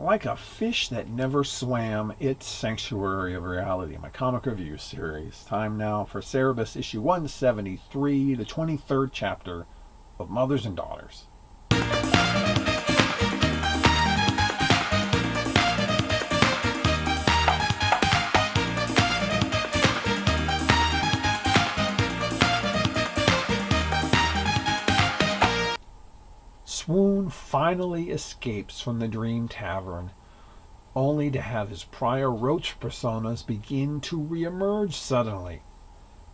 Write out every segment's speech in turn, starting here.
like a fish that never swam its sanctuary of reality, my comic review series. Time now for Cerebus issue 173, the 23rd chapter of Mothers and Daughters. Swoon finally escapes from the Dream Tavern, only to have his prior roach personas begin to reemerge suddenly.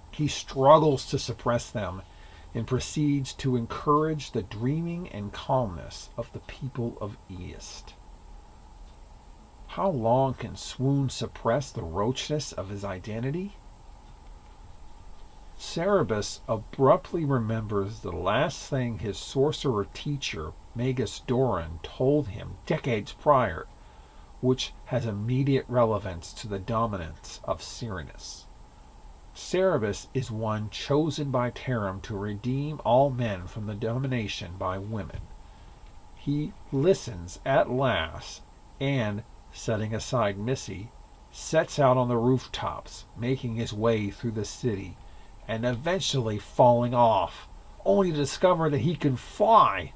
He struggles to suppress them and proceeds to encourage the dreaming and calmness of the people of East. How long can Swoon suppress the roachness of his identity? Cerebus abruptly remembers the last thing his sorcerer teacher, Magus Doran, told him decades prior, which has immediate relevance to the dominance of Cerebus. Cerebus is one chosen by Tarim to redeem all men from the domination by women. He listens at last and, setting aside Missy, sets out on the rooftops, making his way through the city, and eventually falling off, only to discover that he can fly.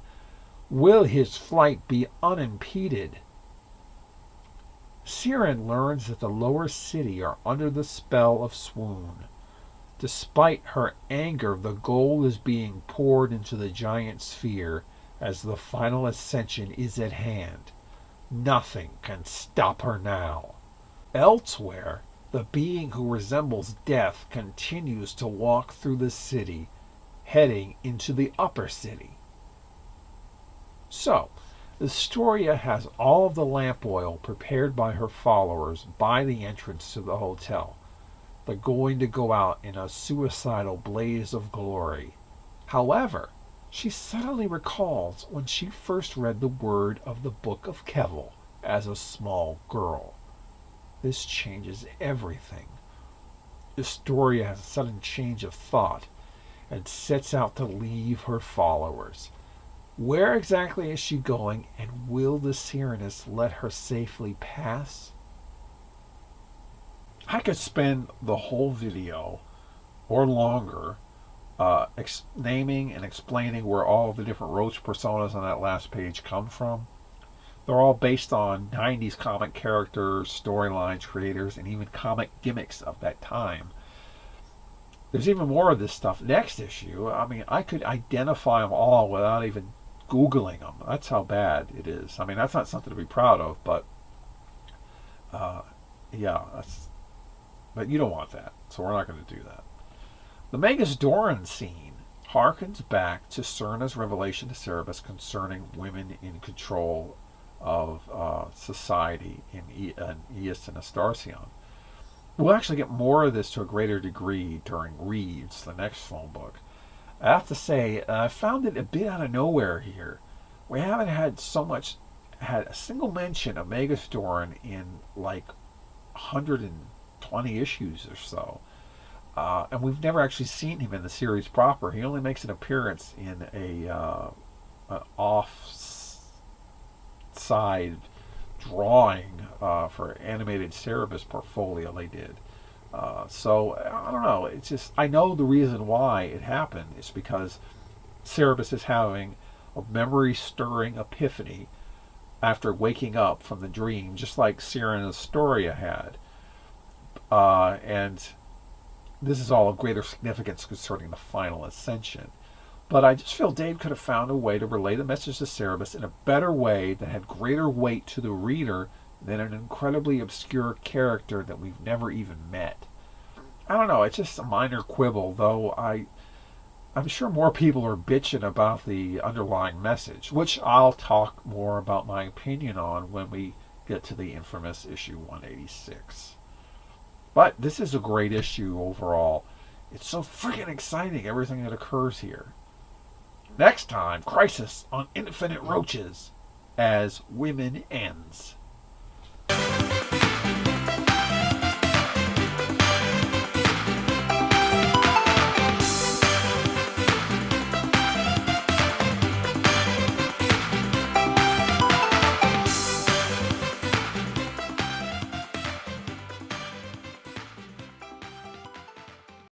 Will his flight be unimpeded? Siren learns that the lower city are under the spell of Swoon. Despite her anger, the gold is being poured into the giant sphere as the final ascension is at hand. Nothing can stop her now. Elsewhere, the being who resembles death continues to walk through the city, heading into the upper city. So, Astoria has all of the lamp oil prepared by her followers by the entrance to the hotel. They're going to go out in a suicidal blaze of glory. However, she suddenly recalls when she first read the word of the Book of Kevel as a small girl. This changes everything. Astoria has a sudden change of thought and sets out to leave her followers. Where exactly is she going, and will the Sireness let her safely pass? I could spend the whole video, or longer, naming and explaining where all the different roach personas on that last page come from. They're all based on 90s comic characters, storylines, creators, and even comic gimmicks of that time. There's even more of this stuff next issue. I mean, I could identify them all without even Googling them. That's how bad it is. I mean, that's not something to be proud of, but but you don't want that, so we're not going to do that. The Magus Doran scene harkens back to Cerna's revelation to Cerebus concerning women in control of society in East and Astarcion. We'll actually get more of this to a greater degree during Reads, the next phone book. I have to say, I found it a bit out of nowhere here. We haven't had a single mention of Magus Doran in like 120 issues or so. And we've never actually seen him in the series proper. He only makes an appearance in an off-side drawing for animated Cerebus portfolio they did. So I don't know. It's just, I know the reason why it happened is because Cerebus is having a memory-stirring epiphany after waking up from the dream, just like Siren and Astoria had. And this is all of greater significance concerning the final ascension. But I just feel Dave could have found a way to relay the message to Cerebus in a better way that had greater weight to the reader than an incredibly obscure character that we've never even met. I don't know, it's just a minor quibble, though I'm sure more people are bitching about the underlying message, which I'll talk more about my opinion on when we get to the infamous issue 186. But this is a great issue overall. It's so freaking exciting, everything that occurs here. Next time, Crisis on Infinite Roaches, as Women ends.